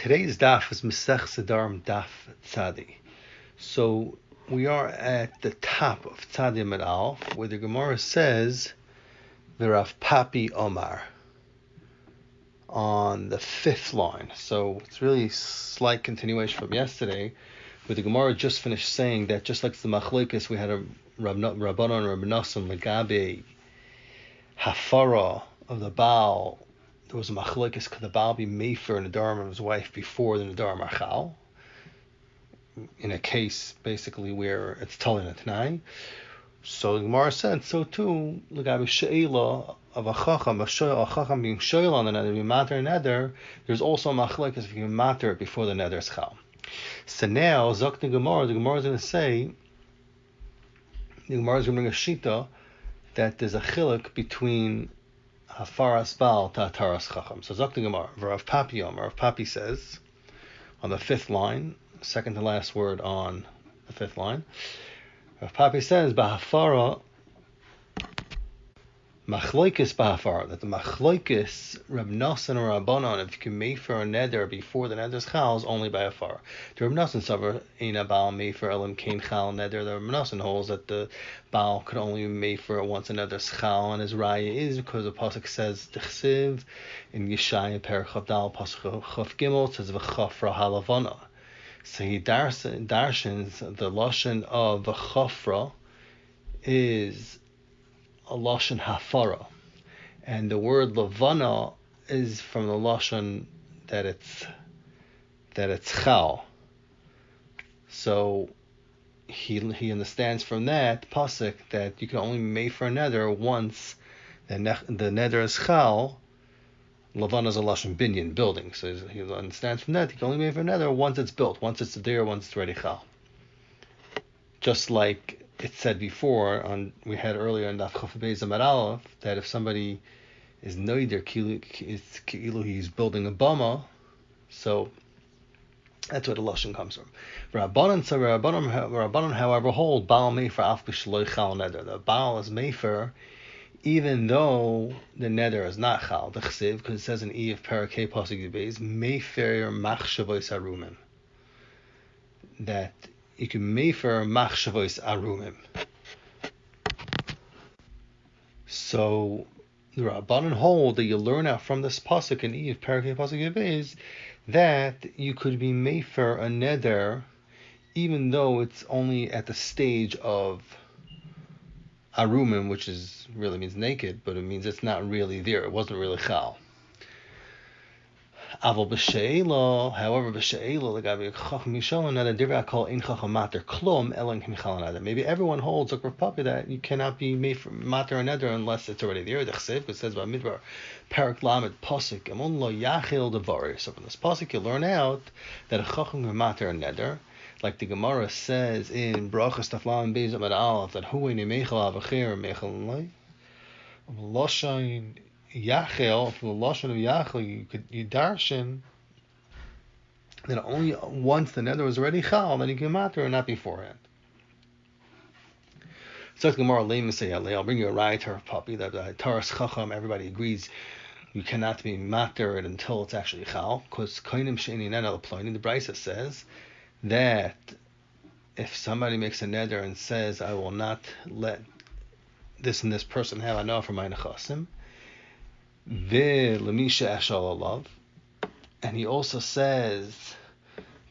Today's daf is Mesech Nedarim Daf Tzadi. So we are at the top of Tzadi Amud Aleph, where the Gemara says V'Rav Papi Omar on the fifth line. So it's really a slight continuation from yesterday, where the Gemara just finished saying that just like the Machlokes, we had a Rabbanon and Rabbi Nosson Legabe Hafara of the Baal. There was a machlokes, could the Baal be mefer Nedarim of his wife before the Nedarim are chal? In a case basically where it's Talin at Tanai. So the Gemara said so too. Legabe she'ela of a chacham being shoyel on the neder, being mater neder. There's also a machlokes if you mater before the neder is chal. So now Zok the Gemara is going to say, the Gemara is going to bring a shita that there's a chiluk between Hafaras Baal to Ataras Chacham. So Zok the Gemara, Rav Papi Omer. Rav Papi says on the fifth line, second to last word on the fifth line. Rav Papi says Bahafara Machlokes Bahafara, that the Machlokes Reb Nosson or Rabbanon, if you can mefer a neder before the neder's chal, is only by Hafara. The Reb Nosson savar Eina Baal mefer elim kain chal neder. The Reb Nosson holds that the Baal could only mefer once a neder's chal, and his raya is because the pasuk says D'chsiv in Yeshaya Perek Chavdal pasuk Chav Gimel says v'chafra halavana. So he darshans the lashon of v'chafra is a lashon hafara, and the word lavana is from the lashon that it's chal. So he understands from that pasuk that you can only make for a neder once the neder is chal. Lavana is a lashon binyan, building. So he understands from that you can only make for a neder once it's built, once it's there, once it's ready chal. Just like it said before, we had earlier in Daf Yomi Daf that if somebody is noider, he's building a bama, so that's where the lashon comes from. Rabbanon, however, hold Baal mefer af b'shloi chal neder. The Baal is mefer even though the neder is not chal. The chsiv, because it says in Eve Parakeh pasuk Yibez mefer machshavos arumim, that you can mefer machshavos arumim. So the Rabbanan hold that you learn out from this pasuk in Eve Parakeh pasuk Yibez that you could be mefer a neder even though it's only at the stage of arumim, which is really means naked, but it means it's not really there. It wasn't really chal. Aval b'she'ela, however, b'she'ela legabe chacham yishalon neder divrei hakol ein chacham mater klum elan kim chal neder. Maybe everyone holds like Rav Papi that you cannot be made for mater and neder unless it's already there. The chsiv, it says by midbar parak lamed pasuk amon lo yachil devaris. So from this pasuk you learn out that a chacham can mater and neder. Like the Gemara says in Brachas Taflam Beis Amud Aleph that Hu Eini Meichel Avacher Meichel Loi. Lashon Yachel, from the Lashon of Yachel, you darshan that only once the neder was already chal, then you can matter and not beforehand. So the Gemara Lema say I'll bring you a raya to Papi that the Taras Chacham, everybody agrees you cannot be matter until it's actually chal, because Koinim Sheini Neder L'Ploini, the Brisa says that if somebody makes a neder and says, I will not let this and this person have anah for my nechasim, ve'lemisha eshal alav, and he also says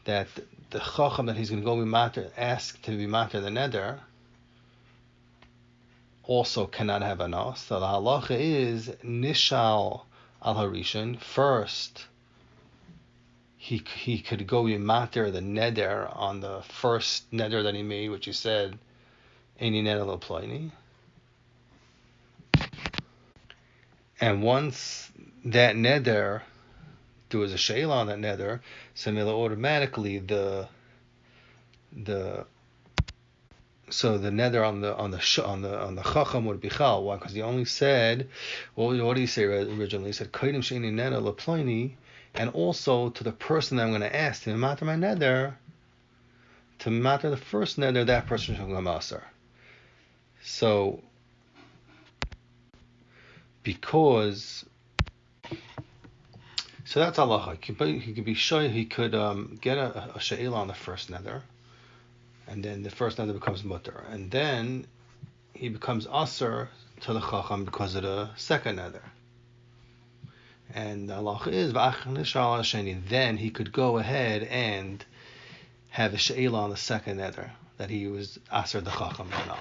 that the chacham that he's going to go be mater, ask to be mater the neder, also cannot have anah. So the halacha is nishal al harishon, first he could go be mater the neder on the first neder that he made, which he said, Eini neder l'ploini. And once that neder, there was a sheila on that neder, so automatically the neder on the chacham would be chal. Why? Because he only said, what did he say originally? He said kodim she'eini neder l'ploini. And also to the person that I'm going to ask to matter my neder, to matter the first neder, that person shall become asar. So, So that's halacha. He could be shy. He could get a she'ela on the first nether, and then the first nether becomes mutter, and then he becomes aser to the chacham because of the second nether. And the halacha is v'achar nishal sheni. Then he could go ahead and have a she'ela on the second nether that he was aser the chacham on.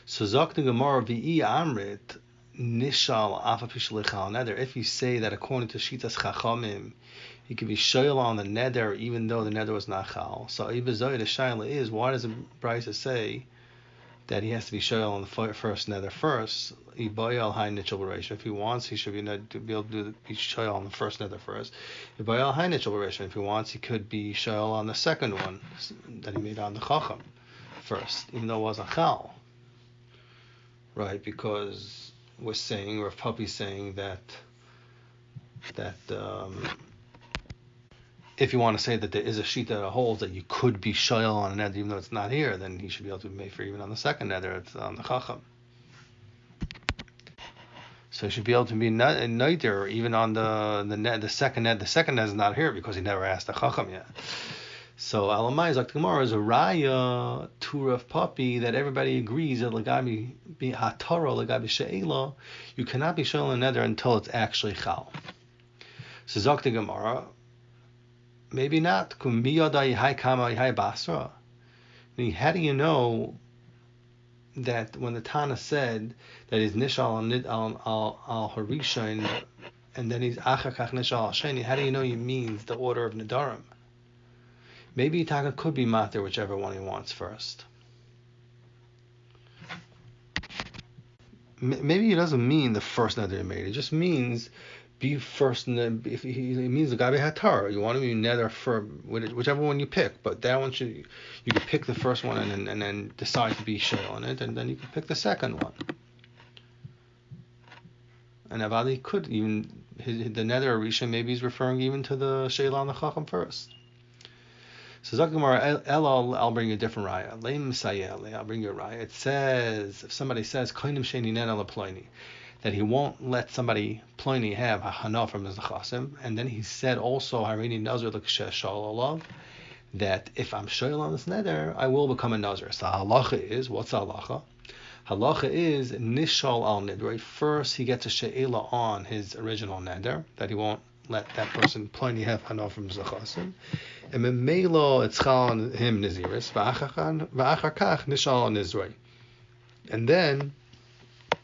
So zok the gemara v'i amrit nishal afapishlichal nether. If you say that according to shitas chachamim, he could be shoyel on the nether even though the nether was not chal. So ibazoy the shaila is, why does the brisa say that he has to be shoyel on the first nether first? Ibayal high nichel bereisha. If he wants, he should be able to be shoyel on the first nether first. Ibayal high nichel bereisha. If he wants, he could be shoyel on the second one that he made on the chacham first, even though it wasn't chal. Right, because we're saying, or Papi's saying that if you want to say that there is a sheet that holds that you could be shoyel on a nether even though it's not here, then he should be able to be made for even on the second nether, it's on the chacham. So he should be able to be neither even on the second net. The second net is not here because he never asked the chacham yet. So Alamai Zak Gemara is a raya to of Papi that everybody agrees that Lagabi be hataro, Lagabi she'ela, you cannot be shoyel on nether until it's actually chal. So Zak the Gemara, maybe not. How do you know that when the Tana said that he's nishal al harishain and then he's achakach nishal al sheni, how do you know he means the order of Nedarim? Maybe Taka could be matir whichever one he wants first. Maybe he doesn't mean the first nether he made. It just means be first. If he means the gabi hatar, you want to be nether for whichever one you pick. But that one you could pick the first one and then decide to be shayl on it, and then you can pick the second one. And Avadi could even the nether arisha, maybe he's referring even to the shayla on the chacham first. So Zakimar I'll bring you a different raya. Leim Sayel, I'll bring you a raya. It says, if somebody says Koinim Sheni Nena Ploini, that he won't let somebody Ploini have a hana from his chasim, and then he said also Harini Nazir L'Ksheshal that if I'm shoyel on this nether, I will become a nazir. So halacha is, what's halacha? Halacha is nishal al nidrei. First he gets a she'ela on his original nether, that he won't let that person Pliny have hana from his chasim. And memelo it's chal on him niziris, va'achar kach nishal on nizrei. And then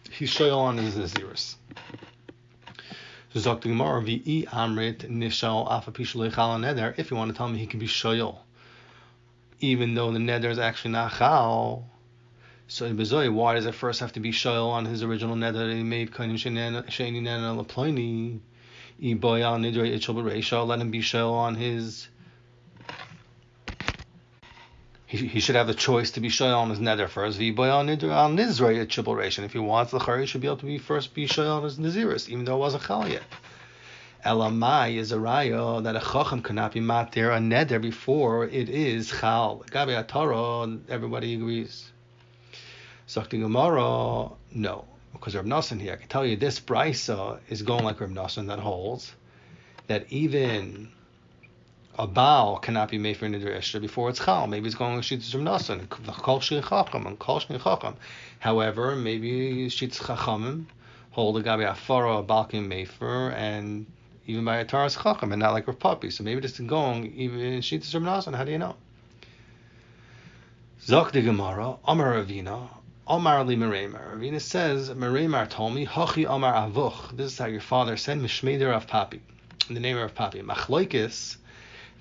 he's shoyel on his niziris. So Zok the Gemara v'i amrit nishal afapishu lechal neder. If you want to tell me he can be shoyel, even though the neder is actually not chal. So in Bezoy, why does it first have to be shoyel on his original neder that he made? Kainim sheni neder leploni. Iboyal nidrei itchel b'reisha. Let him be shoyel on his. He should have the choice to be shoyel on his nether first. V'boyal nidrei al nizrei itchel b'reisha. If he wants the chari, he should be able to be shoyel on his naziris, even though it wasn't chal yet. Elamai is a raya that a chacham cannot be matir a neder before it is chal. Gabi atara, everybody agrees. Sakti Gemara, no, because Reb Nosson here, I can tell you this brisa is going like Reb Nosson that holds that even a Baal cannot be made for neder eshter before it's chal. Maybe it's going with Shittas Reb Nosson, kol shei chacham and kol shei chacham. However, maybe Shittas Chachamim hold a gabi afara a Baal can mefer and even by a Taras Chacham and not like Rav Papi. So maybe this is going even in Shittas Reb Nosson. How do you know? Zok the Gemara, Amar Ravina. Omar li Meremar. Ravina says, Meremar told me, Hachi Omar Avuch. This is how your father said, Mishmeder of Papi. In the name of Papi. Machloikis,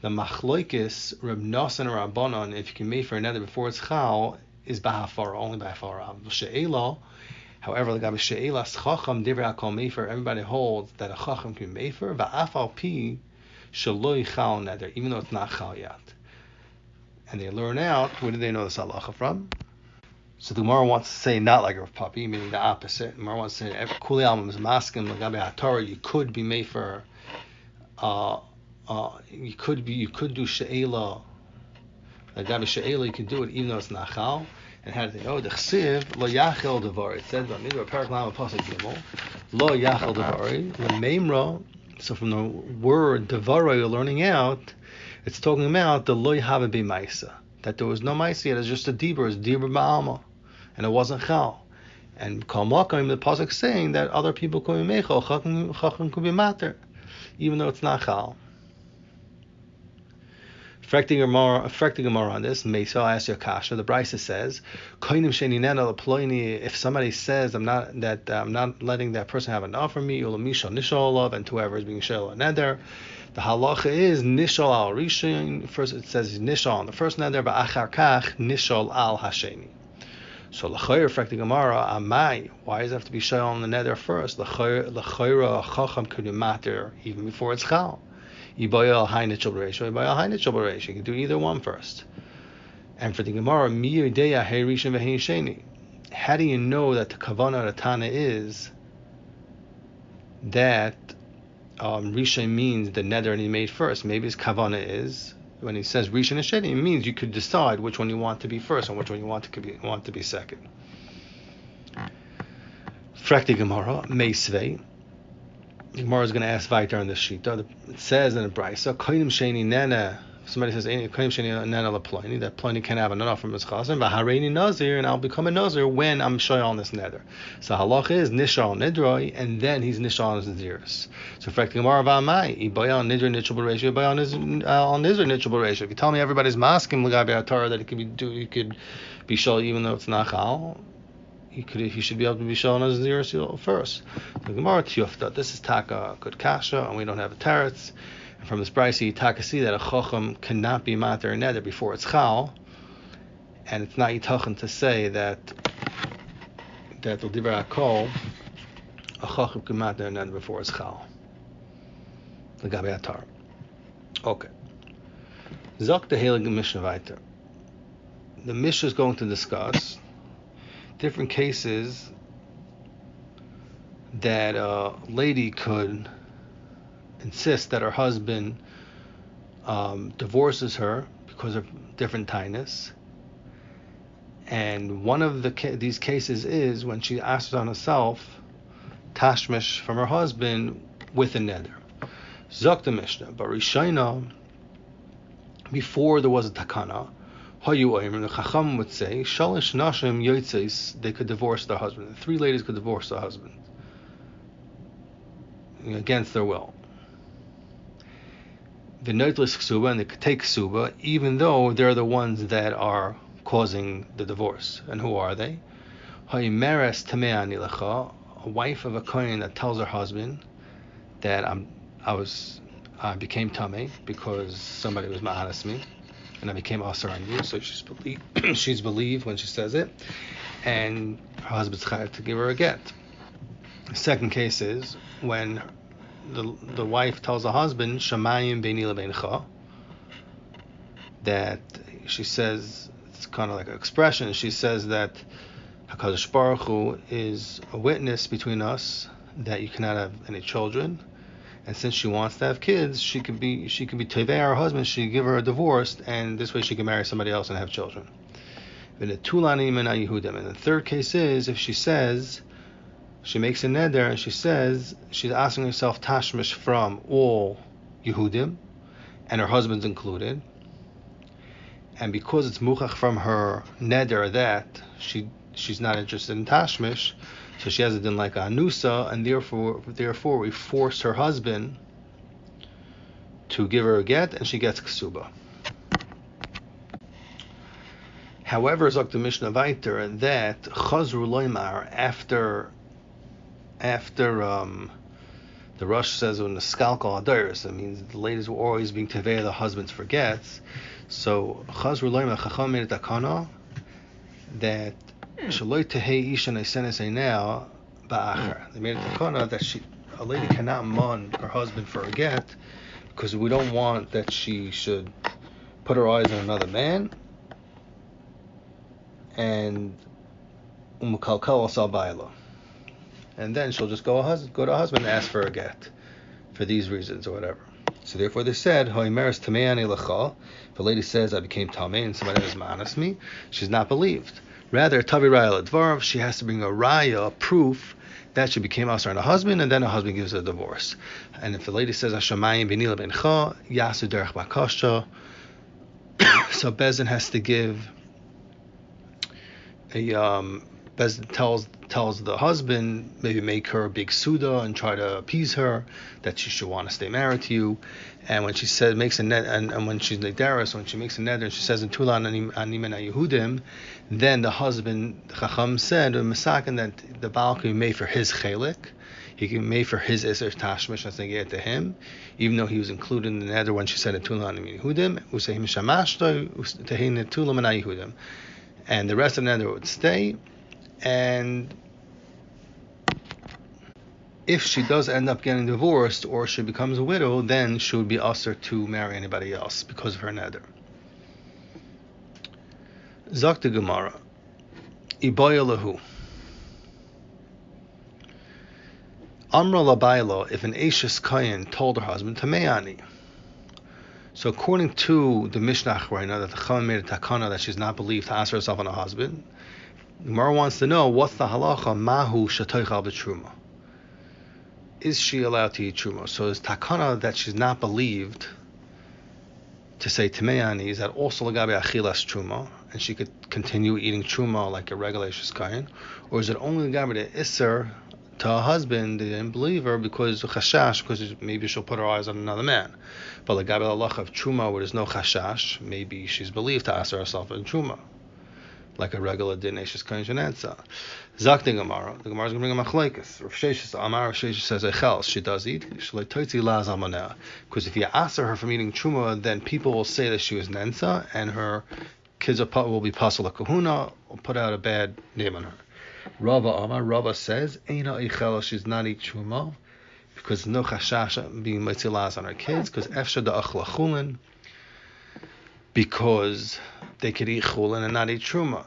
the Machloikis, Reb Nosson or Rabbanon, if you can make for another before it's Chal, is Bahafara, only Bahafara. She'ela, however, like Abba She'ela, Chacham, Divrei HaKol Mefer, everybody holds that a Chacham can mefer, Va'afal Pi, Shaloi Chal Neder, even though it's not Chal yet. And they learn out, where do they know this halacha from? So the Gemara wants to say not like Rav Papi, meaning the opposite. The Gemara wants to say every Kuli Alma is masking Lagabe HaTorah. You could be made for, you could do She'ela. Lagabe She'ela, you can do it even though it's not Chal. And how do they know? The Chsiv Lo Yachel Devari. It says on Midbar Parak Lama Pasuk Gimel Lo Yachel Devari. The Meimra So from the word Devarai, you're learning out, it's talking about the loy have be maisa, that there was no maisa yet. It's just a dibur, it's dibur ba'alma, and it wasn't chal. And kol makom, the pasuk saying that other people could be mechal, chacham could be mater, even though it's not chal. Affecting Gemara on this, Mesa asks you a kasha. The Brisa says, if somebody says I'm not letting that person have enough from me, and whoever is being shel a neder, the halacha is nishal al rishon. First it says nishal on the first neder, but achar kach nishal al hasheni. So l'chayr affecting Gemara, amai. Why does it have to be shel on the neder first? L'chayra chacham could be matter even before it's chal. You can do either one first. And for the Gemara, how do you know that the kavanah of the Tana is that Rishon means the neder he made first? Maybe his kavanah is, when he says Rishon and Sheni, it means you could decide which one you want to be first and which one you want to be second. Frakti Gemara, Meisvei. The Gemara is going to ask weiter on the shita. It says in the Brisa, "Koinim sheni nena." Somebody says, "Koinim sheni nena leploni." That ploni can have enough from his chasen. V'hareini nazir, and I'll become a nazir when I'm shoy on this neder. So halach is nishal nidroi, and then he's nishal on his naziris. So for the Gemara v'amai, ibaya on nidr nitchel b'reisha, ibaya on nidr nitchel b'reisha. If you tell me everybody's masking l'gabi Torah that he could be shoy even though it's not chal, he should be able to be shown as zero first. The Gemara Tiyufta, this is taka good kasha, and we don't have a teretz. And from this brayso, taka see that a chacham cannot be mater and neder before it's chal, and it's not yitachin to say that l'divrei hakol a chacham can mater and neder before it's chal. The gabi atar. Okay. Zok the heilige Mishnah weiter. The Mishnah is going to discuss different cases that a lady could insist that her husband divorces her because of different tinus. And one of these cases is when she asks on herself tashmish from her husband with a neder. Zok the Mishnah, but Rishayna, before there was a takana, the Chacham would say, Shalish Nashim Yotzes, they could divorce their husband. 3 ladies could divorce their husband against their will. The Neutlis Ksuba, and they could take Ksuba, even though they're the ones that are causing the divorce. And who are they? Ha'imeres Tameani Lecha, a wife of a Kohen that tells her husband that I became Tameh because somebody was ma'anas me, and I became asar on you, so she's believed when she says it, and her husband's chayav to give her a get. The second case is when the wife tells the husband, Shamayim beini lebeincha, that she says, it's kind of like an expression, she says that HaKadosh Baruch Hu is a witness between us that you cannot have any children. And since she wants to have kids, she can be tevei her husband. She can give her a divorce, and this way she can marry somebody else and have children. And the third case is if she says she makes a neder and she says she's asking herself tashmish from all Yehudim, and her husband's included. And because it's muchach from her neder that she's not interested in tashmish, so she has it in like a anusa, and therefore we force her husband to give her a get, and she gets ksuba. However, Zok the Mishnah weiter that chazru loymar after the Rosh says when the skalkal adairis, it means the ladies were always being tevei the husband's forgets. So chazru loymar chacham made a takana that shaloi tehei isha neisenes now ba'achar. They made a takana that a lady cannot mon her husband for a get because we don't want that she should put her eyes on another man and umukalkal asal ba'ila, and then she'll just go to her husband and ask for a get for these reasons or whatever. So therefore they said, Hoimeres tameani lecha. If a lady says I became tamei and somebody has ma'anas me, she's not believed. Rather, tavi raya ledvarav, she has to bring a raya, a proof that she became asur on the husband, and then the husband gives her a divorce. And if the lady says Hashemayim b'nila b'ncha yasu derech bakasha, so Bezdin has to give a Bezdin tells the husband, maybe make her a big suda and try to appease her that she should want to stay married to you. And when she says makes a net, and when she's nederis, when she makes a neder, and she says in Tulan Animena Yehudim, then the husband Chacham said Masakin that the Baal can be made for his chelik. He can be made for his iser tashmish that's negated to him, even though he was included in the neder when she said in Tulan Animena Yehudim, Usehim Shamashto Tehin Tulam and Yehudim, and the rest of the neder would stay. And if she does end up getting divorced or she becomes a widow, then she would be usher to marry anybody else because of her neder. Zok the Gemara, Iboya lahu. Amra labaylo, if an Ashes Kayin told her husband, Tameani. So according to the Mishnah right now, that the Chachamim made a takana that she's not believed to ask herself on her husband, Gemara wants to know, what's the halacha, mahu shatoichal b'truma? Is she allowed to eat truma? So is takana that she's not believed to say Tameani, is that also lagabe achilas truma, and she could continue eating truma like a regular shkayin, or is it only lagabe the iser to her husband, they didn't believe her because chashash, because maybe she'll put her eyes on another man. But lagabe halacha of truma where there's no chashash, maybe she's believed to ask herself in truma, like a regular din Ashes Kain Shenetza. Zak the Gemara is going to bring a machlekes. Rav Sheshes Amar, Rav Sheshes says echel, she does eat. Because if you ask her from eating truma, then people will say that she was nensa, and her kids will be pasal kahuna, will put out a bad name on her. Rava Amar, Rava says eina echel, she's not eat truma because no chashash being mitzilaz on her kids, because efsha da achla chulin, because they could eat chulin and not eat truma,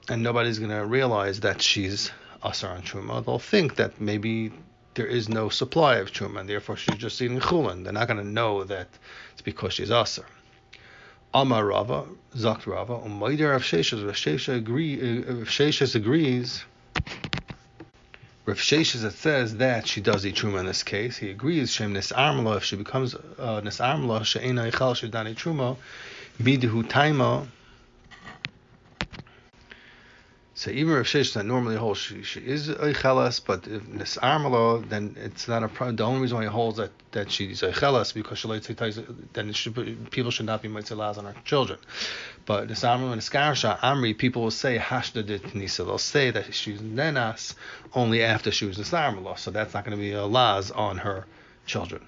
and nobody's going to realize that she's asar on truma. They'll think that maybe there is no supply of truma, and therefore she's just eating chulin. They're not going to know that it's because she's asar. Amar Rava, Zakt Rava, Umayder Rav Sheshes. Rav Sheshes agrees. Rav Sheshes, it says that she does eat truma in this case. He agrees. Shem nisarmla, if she becomes nisarmla, she'ena ichal, she's not eat truma. Midahu taima. So even Rav Sheshes that normally holds she is eichelas, but if nisarmla, then it's not a problem. The only reason why he holds that she's eichelas because she then people should not be mitzilaz on her children. But nisarmla and niskarsha amri, people will say hashda dit nisa. They'll say that she's nenas only after she was nisarmla, so that's not going to be a laz on her children.